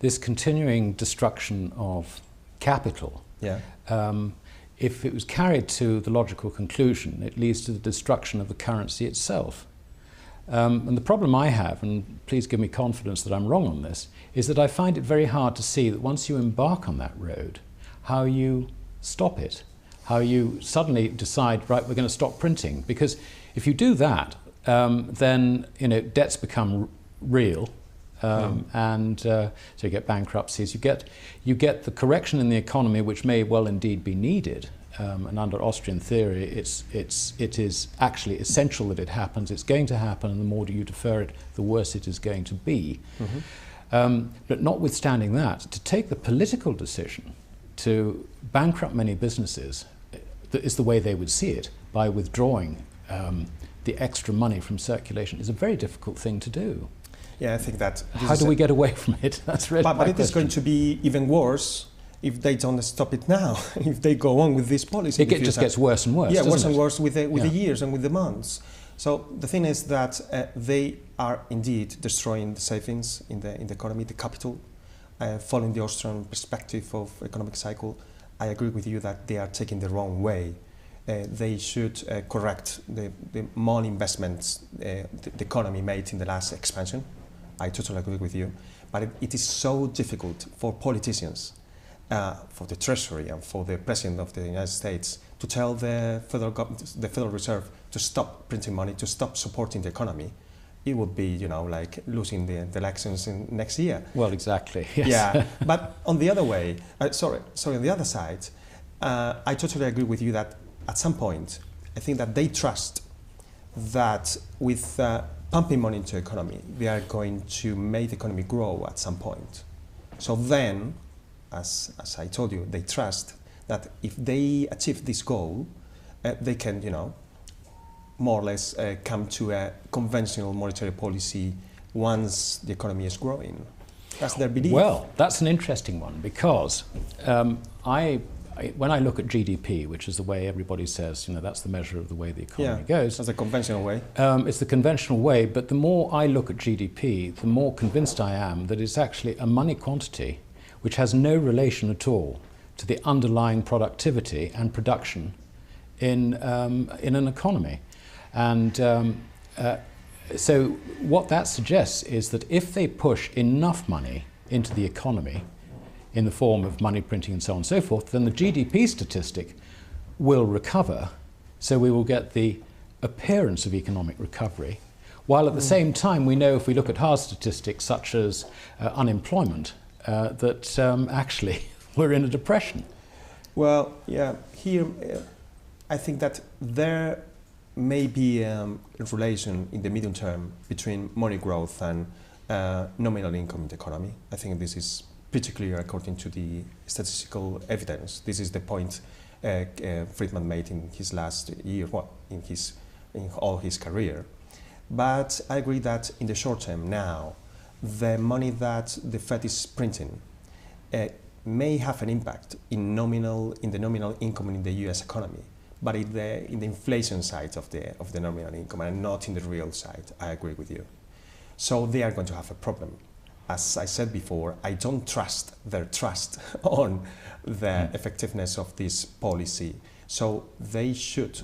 this continuing destruction of capital, if it was carried to the logical conclusion, it leads to the destruction of the currency itself. And the problem I have, and please give me confidence that I'm wrong on this, is that I find it very hard to see that once you embark on that road, how you stop it, how you suddenly decide, right, we're going to stop printing. Because if you do that, then debts become real, and so you get bankruptcies. You get the correction in the economy, which may well indeed be needed. And under Austrian theory, it is actually essential that it happens. It's going to happen, and the more you defer it, the worse it is going to be. But notwithstanding that, to take the political decision to bankrupt many businesses is the way they would see it, by withdrawing the extra money from circulation, is a very difficult thing to do. Yeah, I think that... How do we get away from it? That's really but it is going to be even worse if they don't stop it now, if they go on with this policy. It just gets worse and worse, worse and worse with the years and with the months. So the thing is that they are indeed destroying the savings in the economy, the capital. Following the Austrian perspective of economic cycle, I agree with you that they are taking the wrong way. They should correct the money investments the economy made in the last expansion. I totally agree with you. But it is so difficult for politicians, for the Treasury and for the President of the United States to tell the Federal Reserve to stop printing money, to stop supporting the economy. It would be, like losing the elections in next year. Well, exactly. Yes. Yeah, but on the other way, on the other side, I totally agree with you that at some point, I think that they trust that with pumping money into the economy, they are going to make the economy grow at some point. So then, as I told you, they trust that if they achieve this goal, they can, more or less come to a conventional monetary policy once the economy is growing. That's their belief. Well, that's an interesting one, because when I look at GDP, which is the way everybody says, that's the measure of the way the economy goes. That's the conventional way. It's the conventional way, but the more I look at GDP, the more convinced I am that it's actually a money quantity which has no relation at all to the underlying productivity and production in an economy. And so what that suggests is that if they push enough money into the economy in the form of money printing and so on and so forth, then the GDP statistic will recover. So we will get the appearance of economic recovery, while at the same time we know, if we look at hard statistics such as unemployment, that actually we're in a depression. Well, yeah, here I think that there may be a relation in the medium term between money growth and nominal income in the economy. I think this is pretty clear according to the statistical evidence. This is the point Friedman made in his last year, in all his career. But I agree that in the short term now, the money that the Fed is printing may have an impact in the nominal income in the U.S. economy, but in the inflation side of the nominal income and not in the real side. I agree with you. So they are going to have a problem. As I said before, I don't trust their trust on the effectiveness of this policy. So they should,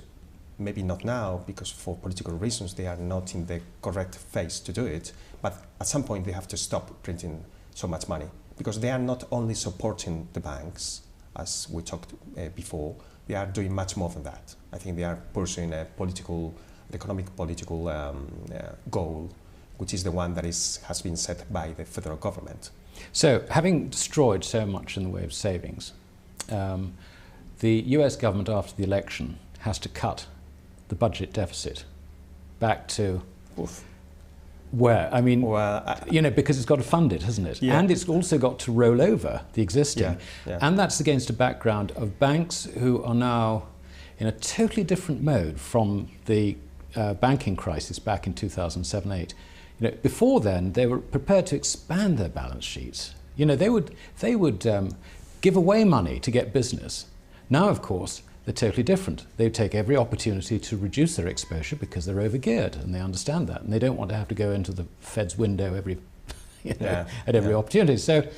maybe not now, because for political reasons they are not in the correct phase to do it, but at some point they have to stop printing so much money, because they are not only supporting the banks, as we talked before, they are doing much more than that. I think they are pursuing a economic political goal, which is the one that has been set by the federal government. So, having destroyed so much in the way of savings, the US government after the election has to cut the budget deficit back to where? I mean, because it's got to fund it, hasn't it? Yeah. And it's also got to roll over the existing. Yeah. And that's against a background of banks who are now in a totally different mode from the banking crisis back in 2007-8. Before then, they were prepared to expand their balance sheets. They would give away money to get business. Now, of course, they're totally different. They take every opportunity to reduce their exposure because they're overgeared, and they understand that, and they don't want to have to go into the Fed's window every at every opportunity. So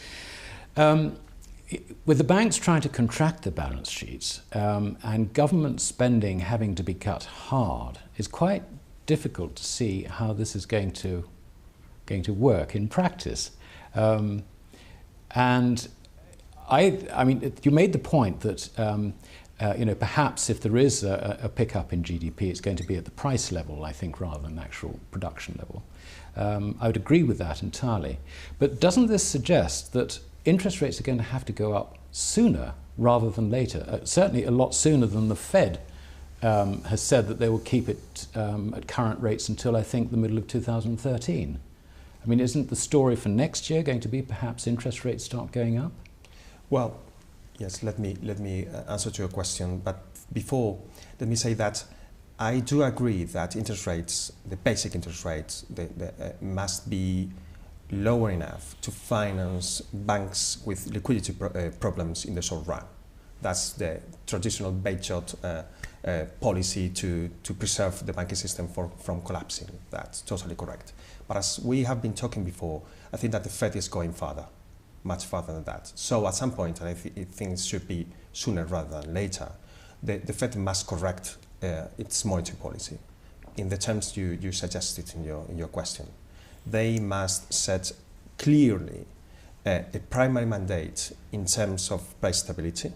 with the banks trying to contract the balance sheets and government spending having to be cut hard, it's quite difficult to see how this is going to work in practice. And I mean, you made the point that perhaps if there is a pickup in GDP, it's going to be at the price level, I think, rather than actual production level. I would agree with that entirely. But doesn't this suggest that interest rates are going to have to go up sooner rather than later? Certainly a lot sooner than the Fed has said that they will keep it at current rates until, I think, the middle of 2013. I mean, isn't the story for next year going to be perhaps interest rates start going up? Well, yes, let me answer to your question. But before, let me say that I do agree that interest rates, the basic interest rates, must be lower enough to finance banks with liquidity problems in the short run. That's the traditional bailout policy to preserve the banking system from collapsing. That's totally correct. But as we have been talking before, I think that the Fed is going further, much further than that. So at some point, and I think it should be sooner rather than later, the Fed must correct its monetary policy in the terms you suggested in your question. They must set clearly a primary mandate in terms of price stability.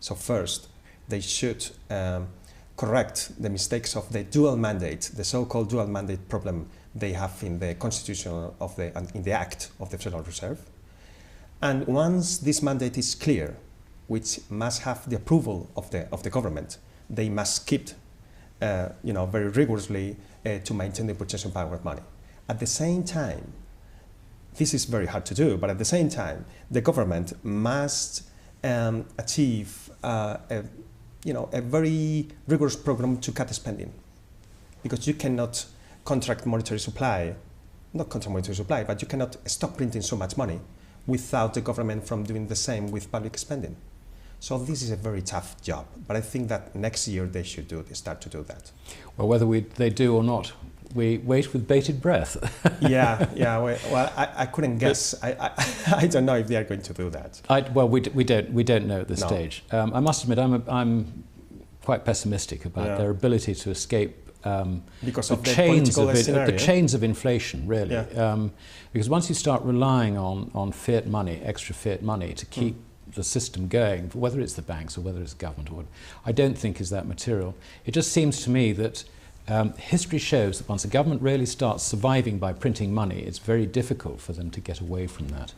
So first, they should correct the mistakes of the dual mandate, the so-called dual mandate problem they have in the Constitution in the Act of the Federal Reserve. And once this mandate is clear, which must have the approval of the government, they must keep, very rigorously to maintain the purchasing power of money. At the same time, this is very hard to do, but at the same time, the government must achieve a very rigorous program to cut spending, because you cannot contract monetary supply, not contract monetary supply, but you cannot stop printing so much money without the government from doing the same with public spending. So this is a very tough job, but I think that next year they should start to do that. Well, whether they do or not, we wait with bated breath. yeah. Well, I couldn't guess. I don't know if they are going to do that. We don't know at this stage. I must admit, I'm quite pessimistic about their ability to escape because of the chains of inflation, really. Because once you start relying on fiat money, extra fiat money, to keep the system going, whether it's the banks or whether it's government, or I don't think is that material. It just seems to me that history shows that once a government really starts surviving by printing money, it's very difficult for them to get away from that.